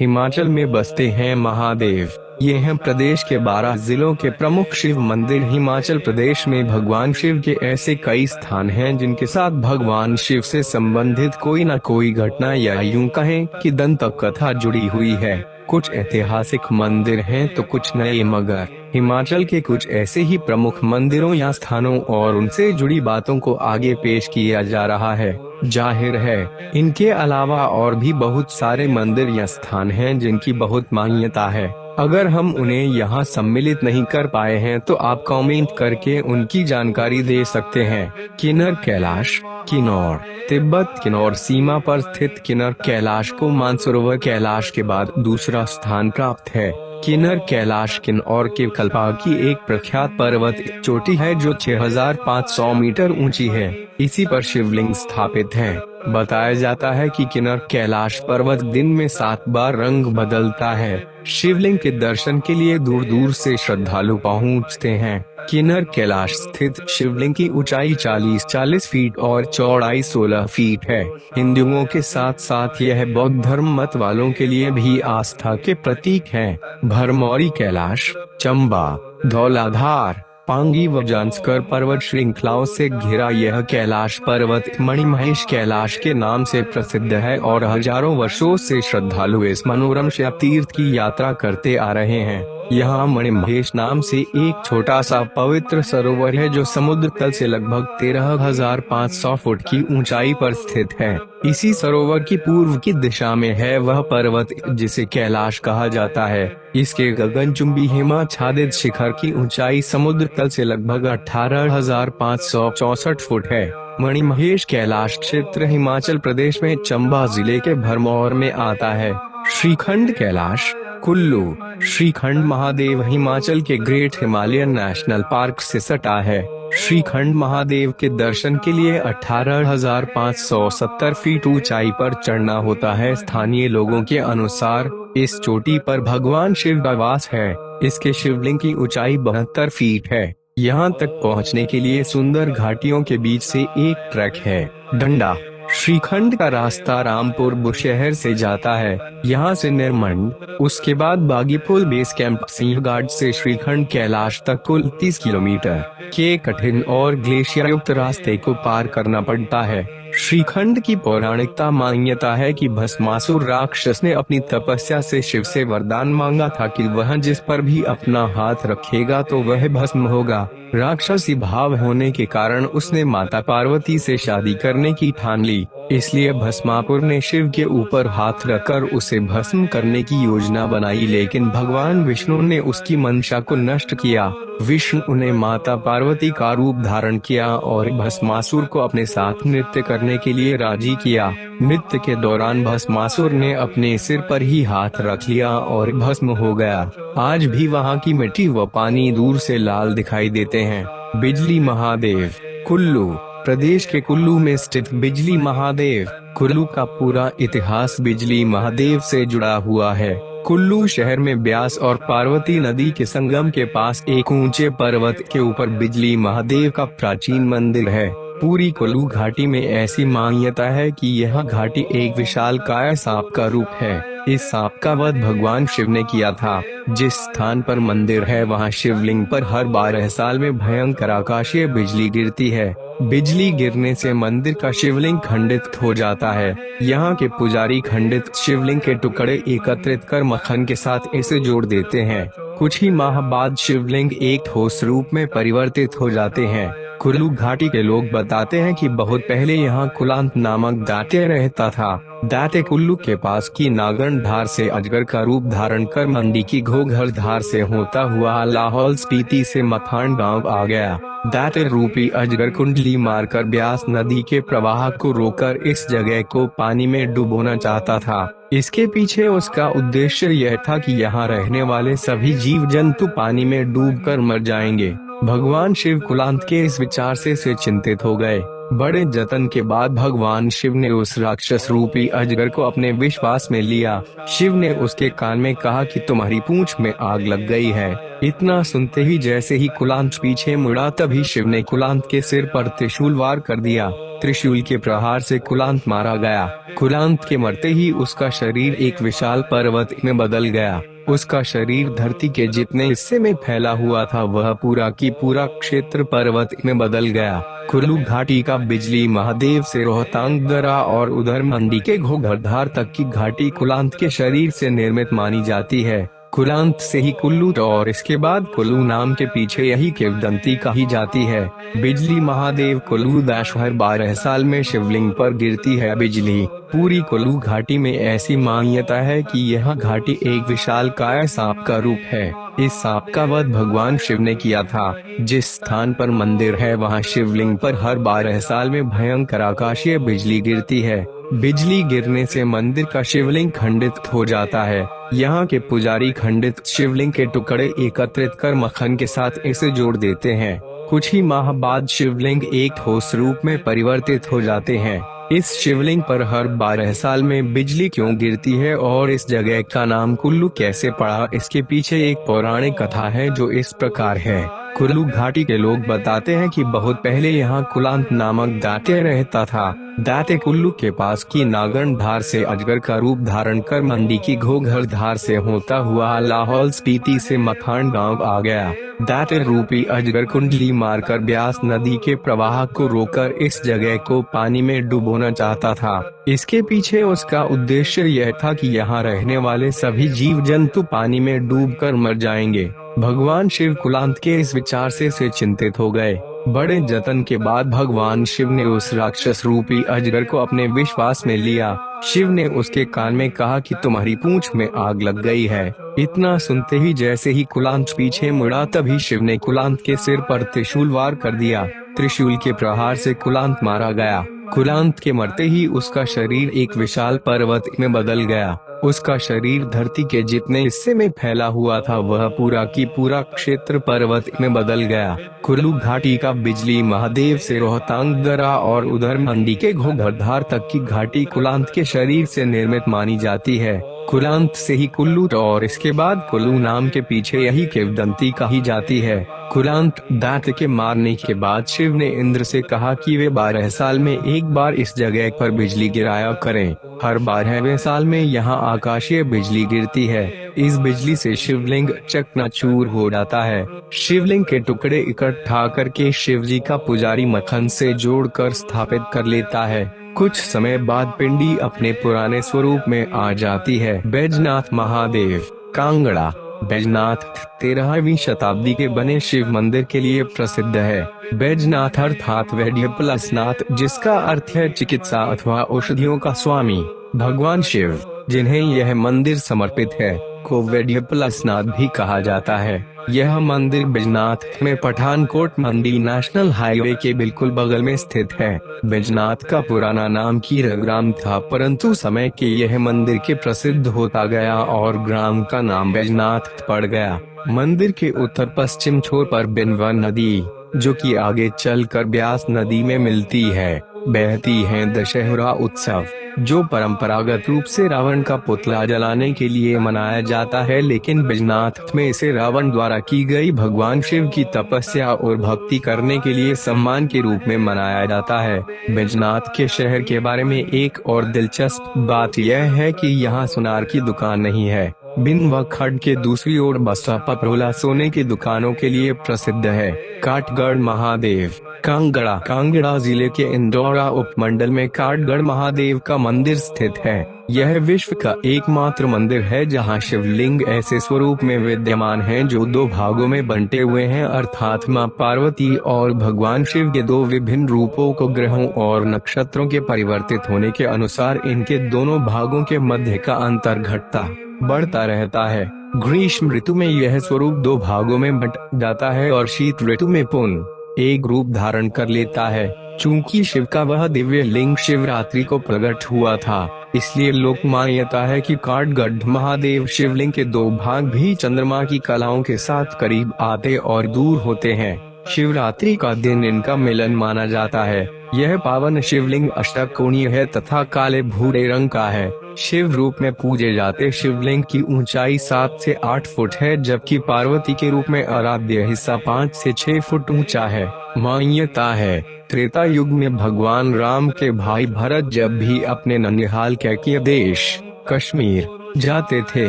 हिमाचल में बसते हैं महादेव। ये हैं प्रदेश के 12 जिलों के प्रमुख शिव मंदिर। हिमाचल प्रदेश में भगवान शिव के ऐसे कई स्थान हैं जिनके साथ भगवान शिव से संबंधित कोई न कोई घटना या यूं कहें कि दंत कथा जुड़ी हुई है। कुछ ऐतिहासिक मंदिर हैं तो कुछ नए, मगर हिमाचल के कुछ ऐसे ही प्रमुख मंदिरों या स्थानों और उनसे जुड़ी बातों को आगे पेश किया जा रहा है। जाहिर है, इनके अलावा और भी बहुत सारे मंदिर या स्थान हैं जिनकी बहुत मान्यता है। अगर हम उन्हें यहाँ सम्मिलित नहीं कर पाए हैं तो आप कमेंट करके उनकी जानकारी दे सकते हैं। किन्नर कैलाश। किन्नौर तिब्बत किन्नौर सीमा पर स्थित किन्नर कैलाश को मानसरोवर कैलाश के बाद दूसरा स्थान प्राप्त है। किन्नर कैलाश किन्नौर के कल्पा की एक प्रख्यात पर्वत चोटी है जो 6500 मीटर ऊंची है। इसी पर शिवलिंग स्थापित है। बताया जाता है कि किन्नर कैलाश पर्वत दिन में 7 बार रंग बदलता है। शिवलिंग के दर्शन के लिए दूर दूर से श्रद्धालु पहुंचते हैं। किन्नर कैलाश स्थित शिवलिंग की ऊंचाई 40 फीट और चौड़ाई 16 फीट है। हिंदुओं के साथ साथ यह बौद्ध धर्म मत वालों के लिए भी आस्था के प्रतीक है। भरमौरी कैलाश। चंबा, धौलाधार, पांगी व जांस्कर पर्वत श्रृंखलाओं से घिरा यह कैलाश पर्वत मणिमहेश कैलाश के नाम से प्रसिद्ध है और हजारों वर्षों से श्रद्धालु इस मनोरम शिव तीर्थ की यात्रा करते आ रहे हैं। यहाँ मणिमहेश नाम से एक छोटा सा पवित्र सरोवर है जो समुद्र तल से लगभग 13,500 फुट की ऊंचाई पर स्थित है। इसी सरोवर की पूर्व की दिशा में है वह पर्वत जिसे कैलाश कहा जाता है। इसके गगनचुंबी हिमाच्छादित शिखर की ऊंचाई समुद्र तल से लगभग 18,564 फुट है। मणिमहेश कैलाश क्षेत्र हिमाचल प्रदेश में चंबा जिले के भरमौर में आता है। श्रीखंड कैलाश। कुल्लू। श्रीखंड महादेव हिमाचल के ग्रेट हिमालयन नेशनल पार्क से सटा है। श्रीखंड महादेव के दर्शन के लिए 18,570 फीट ऊंचाई पर चढ़ना होता है। स्थानीय लोगों के अनुसार इस चोटी पर भगवान शिव का वास है। इसके शिवलिंग की ऊंचाई 72 फीट है। यहाँ तक पहुँचने के लिए सुंदर घाटियों के बीच से एक ट्रैक है। डंडा। श्रीखंड का रास्ता रामपुर बुशहर से जाता है। यहाँ से निर्मंड, उसके बाद बागीपुल बेस कैंप सिंहगाड से श्रीखंड कैलाश तक कुल 30 किलोमीटर के कठिन और ग्लेशियर युक्त रास्ते को पार करना पड़ता है। श्रीखंड की पौराणिकता मान्यता है कि भस्मासुर राक्षस ने अपनी तपस्या से शिव से वरदान मांगा था कि वह जिस पर भी अपना हाथ रखेगा तो वह भस्म होगा। राक्षसी भाव होने के कारण उसने माता पार्वती से शादी करने की ठान ली। इसलिए भस्मासुर ने शिव के ऊपर हाथ रखकर उसे भस्म करने की योजना बनाई, लेकिन भगवान विष्णु ने उसकी मंशा को नष्ट किया। विष्णु ने माता पार्वती का रूप धारण किया और भस्मासुर को अपने साथ नृत्य करने के लिए राजी किया। नृत्य के दौरान भस्मासुर ने अपने सिर पर ही हाथ रख लिया और भस्म हो गया। आज भी वहाँ की मिट्टी व पानी दूर से लाल दिखाई देते हैं। बिजली महादेव। कुल्लू। प्रदेश के कुल्लू में स्थित बिजली महादेव। कुल्लू का पूरा इतिहास बिजली महादेव से जुड़ा हुआ है। कुल्लू शहर में ब्यास और पार्वती नदी के संगम के पास एक ऊंचे पर्वत के ऊपर बिजली महादेव का प्राचीन मंदिर है। पूरी कुल्लू घाटी में ऐसी मान्यता है कि यह घाटी एक विशालकाय सांप का रूप है। इस सांप का वध भगवान शिव ने किया था। जिस स्थान पर मंदिर है वहाँ शिवलिंग पर हर 12 साल में भयंकर आकाशीय बिजली गिरती है। बिजली गिरने से मंदिर का शिवलिंग खंडित हो जाता है। यहाँ के पुजारी खंडित शिवलिंग के टुकड़े एकत्रित कर मक्खन के साथ इसे जोड़ देते हैं। कुछ ही माह बाद शिवलिंग एक ठोस रूप में परिवर्तित हो जाते हैं। कुल्लू घाटी के लोग बताते हैं कि बहुत पहले यहाँ कुलांत नामक दैत्य रहता था। दैत्य कुल्लू के पास की नागन धार से अजगर का रूप धारण कर मंडी की घोघर धार से होता हुआ लाहौल स्पीति से मखान गांव आ गया। दैत्य रूपी अजगर कुंडली मारकर ब्यास नदी के प्रवाह को रोककर इस जगह को पानी में डुबोना चाहता था। इसके पीछे उसका उद्देश्य यह था कि यहाँ रहने वाले सभी जीव जंतु पानी में डूबकर मर जाएंगे। भगवान शिव कुलांत के इस विचार से चिंतित हो गए। बड़े जतन के बाद भगवान शिव ने उस राक्षस रूपी अजगर को अपने विश्वास में लिया। शिव ने उसके कान में कहा कि तुम्हारी पूंछ में आग लग गई है। इतना सुनते ही जैसे ही कुलांत पीछे मुड़ा, तभी शिव ने कुलांत के सिर पर त्रिशूल वार कर दिया। त्रिशूल के प्रहार से कुलांत मारा गया। कुलांत के मरते ही उसका शरीर एक विशाल पर्वत में बदल गया। उसका शरीर धरती के जितने हिस्से में फैला हुआ था, वह पूरा की पूरा क्षेत्र पर्वत में बदल गया। कुल्लू घाटी का बिजली महादेव से रोहतांग दर्रा और उधर मंडी के घोघरधार तक की घाटी कुलांत के शरीर से निर्मित मानी जाती है। कुलांत से ही कुल्लू और इसके बाद कुल्लू नाम के पीछे यही किंवदंती कही जाती है। बिजली महादेव कुल्लू दाश हर 12 साल में शिवलिंग पर गिरती है बिजली। पूरी कुल्लू घाटी में ऐसी मान्यता है कि यह घाटी एक विशाल काय सांप का रूप है। इस सांप का वध भगवान शिव ने किया था। जिस स्थान पर मंदिर है, वहाँ शिवलिंग पर हर 12 साल में भयंकर आकाशीय बिजली गिरती है। बिजली गिरने से मंदिर का शिवलिंग खंडित हो जाता है। यहाँ के पुजारी खंडित शिवलिंग के टुकड़े एकत्रित कर मक्खन के साथ इसे जोड़ देते हैं। कुछ ही माह बाद शिवलिंग एक ठोस रूप में परिवर्तित हो जाते हैं। इस शिवलिंग पर हर 12 साल में बिजली क्यों गिरती है और इस जगह का नाम कुल्लू कैसे पड़ा, इसके पीछे एक पौराणिक कथा है जो इस प्रकार है। कुल्लू घाटी के लोग बताते हैं कि बहुत पहले यहाँ कुलांत नामक दैत्य रहता था। दैत्य कुल्लू के पास की नागन धार से अजगर का रूप धारण कर मंडी की घोघर धार से होता हुआ लाहौल स्पीति से मखान गांव आ गया। दैत्य रूपी अजगर कुंडली मारकर ब्यास नदी के प्रवाह को रोककर इस जगह को पानी में डुबोना चाहता था। इसके पीछे उसका उद्देश्य यह था कि यहाँ रहने वाले सभी जीव जंतु पानी में डूबकर मर जाएंगे। भगवान शिव कुलांत के इस विचार से चिंतित हो गए। बड़े जतन के बाद भगवान शिव ने उस राक्षस रूपी अजगर को अपने विश्वास में लिया। शिव ने उसके कान में कहा कि तुम्हारी पूंछ में आग लग गई है। इतना सुनते ही जैसे ही कुलांत पीछे मुड़ा, तभी शिव ने कुलांत के सिर पर त्रिशूल वार कर दिया। त्रिशूल के प्रहार से कुलांत मारा गया। कुलांत के मरते ही उसका शरीर एक विशाल पर्वत में बदल गया। उसका शरीर धरती के जितने हिस्से में फैला हुआ था, वह पूरा की पूरा क्षेत्र पर्वत में बदल गया। कुल्लू घाटी का बिजली महादेव से रोहतांग दर्रा और उधर मंडी के घोघरधार तक की घाटी कुलांत के शरीर से निर्मित मानी जाती है। कुलांत से ही कुल्लू और इसके बाद कुल्लू नाम के पीछे यही किंवदंती कही जाती है। कुलांत दैत्य के मारने के बाद शिव ने इंद्र से कहा कि वे 12 साल में एक बार इस जगह पर बिजली गिराया करें। हर 12वें साल में यहाँ आकाशीय बिजली गिरती है। इस बिजली से शिवलिंग चकनाचूर हो जाता है। शिवलिंग के टुकड़े इकट्ठा करके शिव जी का पुजारी मक्खन से जोड़कर स्थापित कर लेता है। कुछ समय बाद पिंडी अपने पुराने स्वरूप में आ जाती है। बैजनाथ महादेव कांगड़ा। बैजनाथ 13वीं शताब्दी के बने शिव मंदिर के लिए प्रसिद्ध है। बैजनाथ अर्थात वैद्य प्लस नाथ, जिसका अर्थ है चिकित्सा अथवा औषधियों का स्वामी। भगवान शिव, जिन्हें यह मंदिर समर्पित है, को वैद्य प्लस नाथ भी कहा जाता है। यह मंदिर बैजनाथ में पठानकोट मंडी नेशनल हाईवे के बिल्कुल बगल में स्थित है। बैजनाथ का पुराना नाम कीरग्राम था, परंतु समय के यह मंदिर के प्रसिद्ध होता गया और ग्राम का नाम बैजनाथ पड़ गया। मंदिर के उत्तर पश्चिम छोर पर बिनवा नदी, जो कि आगे चलकर ब्यास नदी में मिलती है, बहती है। दशहरा उत्सव, जो परंपरागत रूप से रावण का पुतला जलाने के लिए मनाया जाता है, लेकिन बैजनाथ में इसे रावण द्वारा की गई भगवान शिव की तपस्या और भक्ति करने के लिए सम्मान के रूप में मनाया जाता है। बैजनाथ के शहर के बारे में एक और दिलचस्प बात यह है कि यहाँ सुनार की दुकान नहीं है। बिनवा खड्ड के दूसरी ओर बसा पपरोला सोने की दुकानों के लिए प्रसिद्ध है। काटगढ़ महादेव कांगड़ा। कांगड़ा जिले के इंदौरा उपमंडल में काटगढ़ महादेव का मंदिर स्थित है। यह विश्व का एकमात्र मंदिर है जहां शिवलिंग ऐसे स्वरूप में विद्यमान हैं जो दो भागों में बंटे हुए हैं, अर्थात मां पार्वती और भगवान शिव के दो विभिन्न रूपों को ग्रहों और नक्षत्रों के परिवर्तित होने के अनुसार इनके दोनों भागों के मध्य का अंतर घटता बढ़ता रहता है। ग्रीष्म ऋतु में यह स्वरूप दो भागों में बंट जाता है और शीत ऋतु में पुनः एक रूप धारण कर लेता है। चूंकि शिव का वह दिव्य लिंग शिवरात्रि को प्रकट हुआ था, इसलिए लोक मान्यता है कि काटगढ़ महादेव शिवलिंग के दो भाग भी चंद्रमा की कलाओं के साथ करीब आते और दूर होते हैं। शिवरात्रि का दिन इनका मिलन माना जाता है। यह पावन शिवलिंग अष्टकोणीय है तथा काले भूरे रंग का है। शिव रूप में पूजे जाते शिवलिंग की ऊंचाई 7 से 8 फुट है, जबकि पार्वती के रूप में आराध्य हिस्सा 5 से 6 फुट ऊंचा है। मान्यता है, त्रेता युग में भगवान राम के भाई भरत जब भी अपने ननिहाल कैकेय देश कश्मीर जाते थे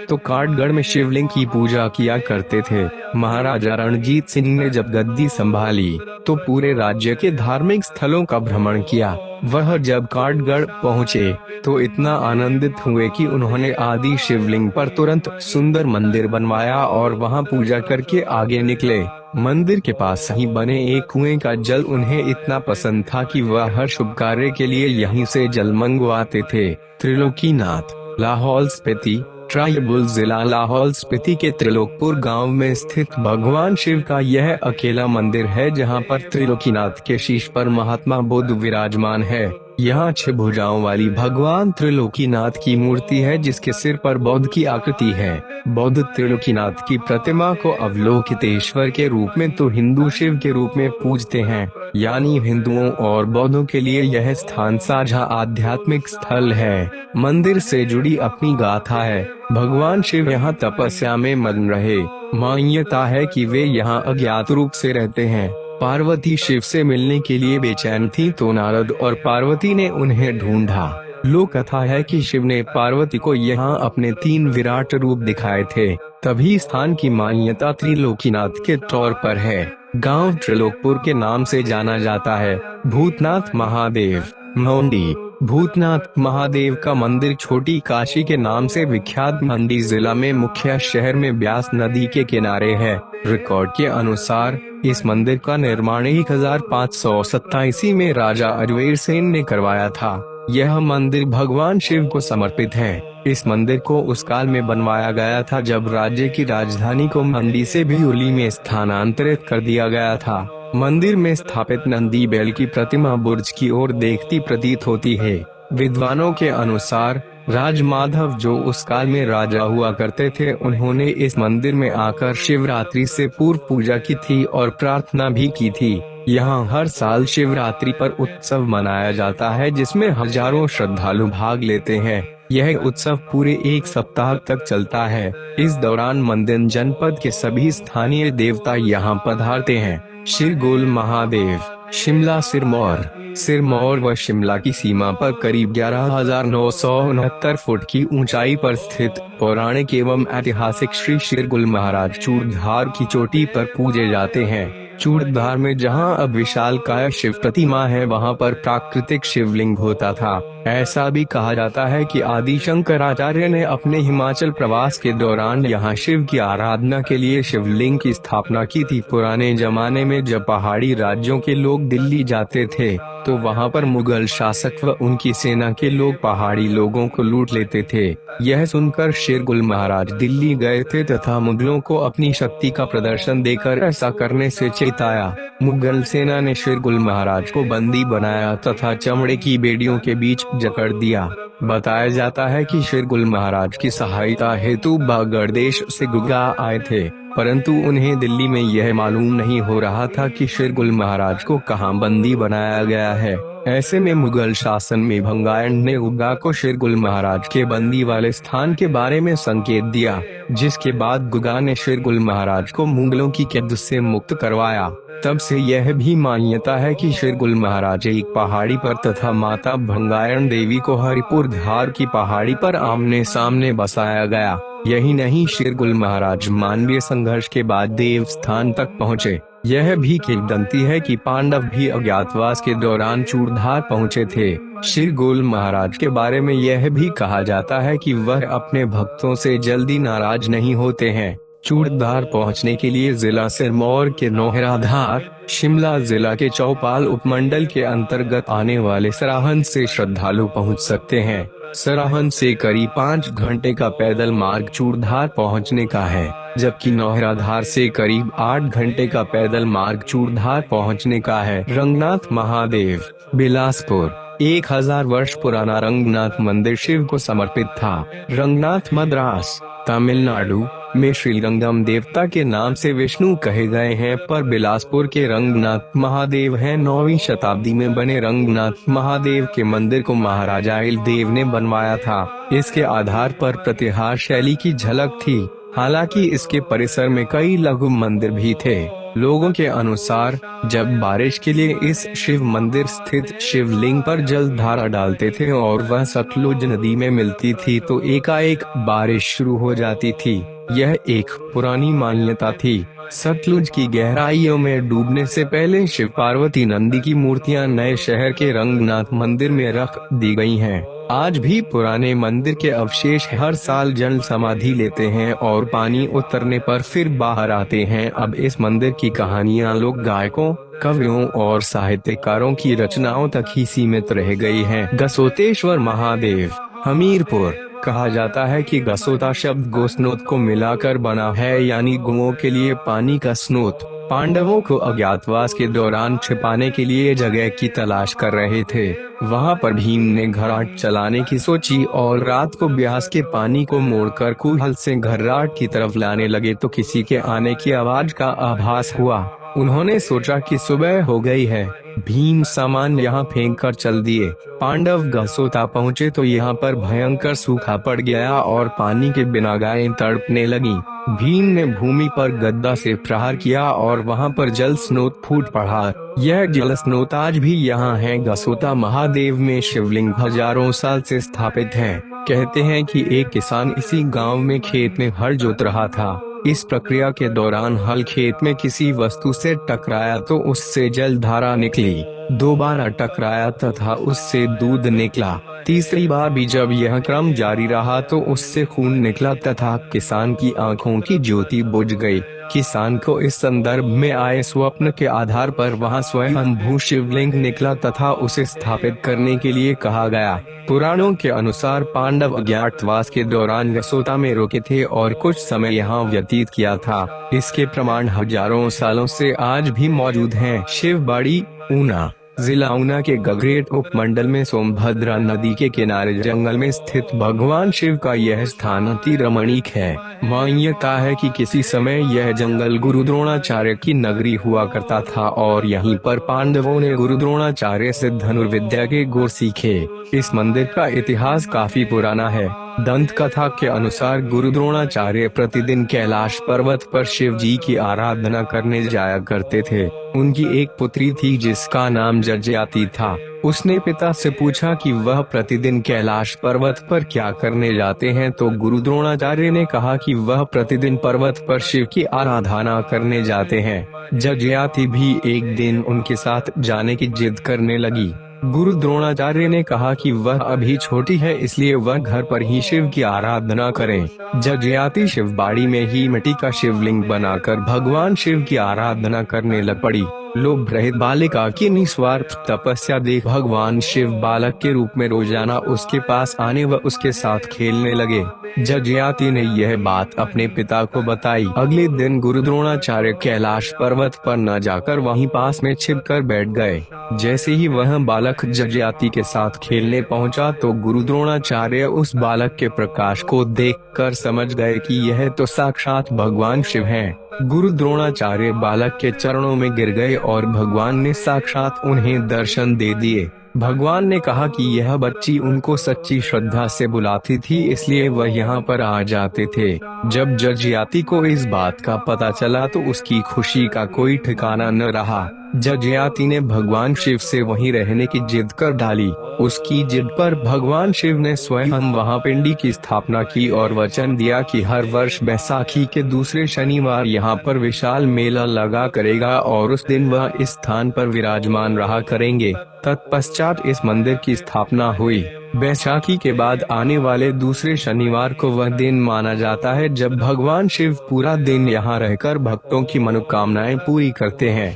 तो काठगढ़ में शिवलिंग की पूजा किया करते थे। महाराजा रणजीत सिंह ने जब गद्दी संभाली तो पूरे राज्य के धार्मिक स्थलों का भ्रमण किया। वह जब काठगढ़ पहुँचे तो इतना आनंदित हुए कि उन्होंने आदि शिवलिंग पर तुरंत सुंदर मंदिर बनवाया और वहां पूजा करके आगे निकले। मंदिर के पास ही बने एक कुएं का जल उन्हें इतना पसंद था कि वह हर शुभ कार्य के लिए यहीं से जल मंगवाते थे। त्रिलोकीनाथ लाहौल स्पीति ट्राइबल जिला लाहौल स्पीति के त्रिलोकपुर गांव में स्थित भगवान शिव का यह अकेला मंदिर है जहां पर त्रिलोकीनाथ के शीश पर महात्मा बुद्ध विराजमान है। यहाँ 6 भुजाओं वाली भगवान त्रिलोकीनाथ की मूर्ति है जिसके सिर पर बौद्ध की आकृति है। बौद्ध त्रिलोकीनाथ की प्रतिमा को अवलोकितेश्वर के रूप में तो हिंदू शिव के रूप में पूजते हैं, यानी हिंदुओं और बौद्धों के लिए यह स्थान साझा आध्यात्मिक स्थल है। मंदिर से जुड़ी अपनी गाथा है। भगवान शिव यहाँ तपस्या में मग्न रहे। मान्यता है कि वे यहाँ अज्ञात रूप से रहते हैं। पार्वती शिव से मिलने के लिए बेचैन थी तो नारद और पार्वती ने उन्हें ढूंढा। लोक कथा है कि शिव ने पार्वती को यहाँ अपने 3 विराट रूप दिखाए थे। तभी स्थान की मान्यता त्रिलोकीनाथ के तौर पर है। गांव त्रिलोकपुर के नाम से जाना जाता है। भूतनाथ महादेव मंडी भूतनाथ महादेव का मंदिर छोटी काशी के नाम से विख्यात मंडी जिला में मुख्य शहर में ब्यास नदी के किनारे है। रिकॉर्ड के अनुसार इस मंदिर का निर्माण 1587 में राजा अजमेर सेन ने करवाया था। यह मंदिर भगवान शिव को समर्पित है। इस मंदिर को उस काल में बनवाया गया था जब राज्य की राजधानी को मंडी से बिहुली में स्थानांतरित कर दिया गया था। मंदिर में स्थापित नंदी बैल की प्रतिमा बुर्ज की ओर देखती प्रतीत होती है। विद्वानों के अनुसार राजमाधव जो उस काल में राजा हुआ करते थे, उन्होंने इस मंदिर में आकर शिवरात्रि से पूर्व पूजा की थी और प्रार्थना भी की थी। यहाँ हर साल शिवरात्रि पर उत्सव मनाया जाता है जिसमें हजारों श्रद्धालु भाग लेते हैं। यह उत्सव पूरे 1 सप्ताह तक चलता है। इस दौरान मंदिर जनपद के सभी स्थानीय देवता यहाँ पधारते हैं। शिरगोल महादेव शिमला सिरमौर व शिमला की सीमा पर करीब 11,969 फुट की ऊंचाई पर स्थित पौराणिक एवं ऐतिहासिक श्री शिरगुल महाराज चूड़धार की चोटी पर पूजे जाते हैं। चूड़धार में जहां अब विशालकाय शिव प्रतिमा है, वहां पर प्राकृतिक शिवलिंग होता था। ऐसा भी कहा जाता है कि आदि शंकराचार्य ने अपने हिमाचल प्रवास के दौरान यहाँ शिव की आराधना के लिए शिवलिंग की स्थापना की थी। पुराने जमाने में जब पहाड़ी राज्यों के लोग दिल्ली जाते थे तो वहाँ पर मुगल शासक व उनकी सेना के लोग पहाड़ी लोगों को लूट लेते थे। यह सुनकर शिरगुल महाराज दिल्ली गए थे तथा मुगलों को अपनी शक्ति का प्रदर्शन देकर ऐसा करने से चेताया। मुगल सेना ने शिरगुल महाराज को बंदी बनाया तथा चमड़े की बेड़ियों के बीच जकड़ दिया। बताया जाता है कि शिरगुल महाराज की सहायता हेतु बागड़ देश से गुगा आए थे, परंतु उन्हें दिल्ली में यह मालूम नहीं हो रहा था कि शिरगुल महाराज को कहां बंदी बनाया गया है। ऐसे में मुगल शासन में भंगायण ने गुगा को शिरगुल महाराज के बंदी वाले स्थान के बारे में संकेत दिया, जिसके बाद गुगा ने शिरगुल महाराज को मुगलों की कैद से मुक्त करवाया। तब से यह भी मान्यता है कि शिरगुल महाराज एक पहाड़ी पर तथा माता भंगायण देवी को हरिपुर धार की पहाड़ी पर आमने सामने बसाया गया। यही नहीं, शिरगुल महाराज मानवीय संघर्ष के बाद देव स्थान तक पहुँचे। यह भी किंवदंती है कि पांडव भी अज्ञातवास के दौरान चूड़धार पहुँचे थे। शिरगुल महाराज के बारे में यह भी कहा जाता है कि वह अपने भक्तों से जल्दी नाराज नहीं होते हैं। चूड़धार पहुंचने के लिए जिला सिरमौर के नौहराधार, शिमला जिला के चौपाल उपमंडल के अंतर्गत आने वाले सराहन से श्रद्धालु पहुंच सकते हैं। सराहन से करीब 5 घंटे का पैदल मार्ग चूड़धार पहुंचने का है, जबकि नौहराधार से करीब 8 घंटे का पैदल मार्ग चूड़धार पहुंचने का है। रंगनाथ महादेव बिलासपुर 1000 वर्ष पुराना रंगनाथ मंदिर शिव को समर्पित था। रंगनाथ मद्रास तमिलनाडु में श्रीरंगम देवता के नाम से विष्णु कहे गए हैं, पर बिलासपुर के रंगनाथ महादेव हैं। 9वीं शताब्दी में बने रंगनाथ महादेव के मंदिर को महाराजा इलदेव ने बनवाया था। इसके आधार पर प्रतिहार शैली की झलक थी। हालांकि इसके परिसर में कई लघु मंदिर भी थे। लोगों के अनुसार जब बारिश के लिए इस शिव मंदिर स्थित शिवलिंग पर जल धारा डालते थे और वह सतलुज नदी में मिलती थी तो एकाएक बारिश शुरू हो जाती थी। यह एक पुरानी मान्यता थी। सतलुज की गहराइयों में डूबने से पहले शिव पार्वती नंदी की मूर्तियां नए शहर के रंगनाथ मंदिर में रख दी गई हैं। आज भी पुराने मंदिर के अवशेष हर साल जल समाधि लेते हैं और पानी उतरने पर फिर बाहर आते हैं। अब इस मंदिर की कहानियां लोक गायकों, कवियों और साहित्यकारों की रचनाओं तक ही सीमित रह गई हैं। गसोतेश्वर महादेव, हमीरपुर। कहा जाता है कि गसोता शब्द गोस्नोत को मिलाकर बना है, यानी गुओं के लिए पानी का स्रोत। पांडवों को अज्ञातवास के दौरान छिपाने के लिए जगह की तलाश कर रहे थे। वहां पर भीम ने घराट चलाने की सोची और रात को ब्यास के पानी को मोड़कर कुहल से घराट की तरफ लाने लगे तो किसी के आने की आवाज का आभास हुआ। उन्होंने सोचा कि सुबह हो गई है। भीम सामान यहाँ फेंक कर चल दिए। पांडव गसोता पहुँचे तो यहाँ पर भयंकर सूखा पड़ गया और पानी के बिना गायें तड़पने लगीं। भीम ने भूमि पर गदा से प्रहार किया और वहाँ पर जल स्रोत फूट पड़ा। यह जल स्रोत आज भी यहाँ है। गसोता महादेव में शिवलिंग हजारों साल से स्थापित है। कहते हैं कि एक किसान इसी गांव में खेत में हल जोत रहा था। इस प्रक्रिया के दौरान हल खेत में किसी वस्तु से टकराया तो उससे जल धारा निकली। दोबारा टकराया तथा उससे दूध निकला। तीसरी बार भी जब यह क्रम जारी रहा तो उससे खून निकला तथा किसान की आंखों की ज्योति बुझ गई। किसान को इस संदर्भ में आए स्वप्न के आधार पर वहां स्वयंभू शिवलिंग निकला तथा उसे स्थापित करने के लिए कहा गया। पुराणों के अनुसार पांडव अज्ञातवास के दौरान गसोता में रुके थे और कुछ समय यहाँ व्यतीत किया था। इसके प्रमाण हजारों सालों से आज भी मौजूद हैं। शिवबाड़ी, ऊना। जिला ऊना के गगरेट उपमंडल में सोमभद्रा नदी के किनारे जंगल में स्थित भगवान शिव का यह स्थान अति रमणीक है। मान्यता है कि किसी समय यह जंगल गुरु द्रोणाचार्य की नगरी हुआ करता था और यहीं पर पांडवों ने गुरु द्रोणाचार्य से धनुर्विद्या के गुर सीखे। इस मंदिर का इतिहास काफी पुराना है। दंत कथा के अनुसार गुरु द्रोणाचार्य प्रतिदिन कैलाश पर्वत पर शिव जी की आराधना करने जाया करते थे। उनकी एक पुत्री थी जिसका नाम जजयाति था। उसने पिता से पूछा कि वह प्रतिदिन कैलाश पर्वत पर क्या करने जाते हैं तो गुरु द्रोणाचार्य ने कहा कि वह प्रतिदिन पर्वत पर शिव की आराधना करने जाते हैं। जजयाति भी एक दिन उनके साथ जाने की जिद करने लगी। गुरु द्रोणाचार्य ने कहा कि वह अभी छोटी है इसलिए वह घर पर ही शिव की आराधना करें। जजयाति शिवबाड़ी में ही मिट्टी का शिवलिंग बनाकर भगवान शिव की आराधना करने लग पड़ी। लोभ रहित बालिका की निस्वार्थ तपस्या देख भगवान शिव बालक के रूप में रोजाना उसके पास आने व उसके साथ खेलने लगे। जजयाति ने यह बात अपने पिता को बताई। अगले दिन गुरु द्रोणाचार्य कैलाश पर्वत पर न जाकर वहीं पास में छिपकर बैठ गए। जैसे ही वह बालक जजयाति के साथ खेलने पहुंचा तो गुरु द्रोणाचार्य उस बालक के प्रकाश को देखकर समझ गए कि यह तो साक्षात भगवान शिव हैं। गुरु द्रोणाचार्य बालक के चरणों में गिर गए और भगवान ने साक्षात उन्हें दर्शन दे दिए। भगवान ने कहा कि यह बच्ची उनको सच्ची श्रद्धा से बुलाती थी इसलिए वह यहाँ पर आ जाते थे। जब जजयाति को इस बात का पता चला तो उसकी खुशी का कोई ठिकाना न रहा। जजयाति ने भगवान शिव से वहीं रहने की जिद कर डाली। उसकी जिद पर भगवान शिव ने स्वयं वहां पिंडी की स्थापना की और वचन दिया कि हर वर्ष बैसाखी के दूसरे शनिवार यहाँ पर विशाल मेला लगा करेगा और उस दिन वह इस स्थान पर विराजमान रहा करेंगे। तत्पश्चात इस मंदिर की स्थापना हुई। बैसाखी के बाद आने वाले दूसरे शनिवार को वह दिन माना जाता है जब भगवान शिव पूरा दिन यहाँ रहकर भक्तों की मनोकामनाएं पूरी करते हैं।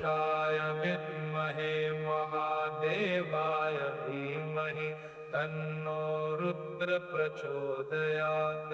तन्नो रुद्र प्रचोदयात्।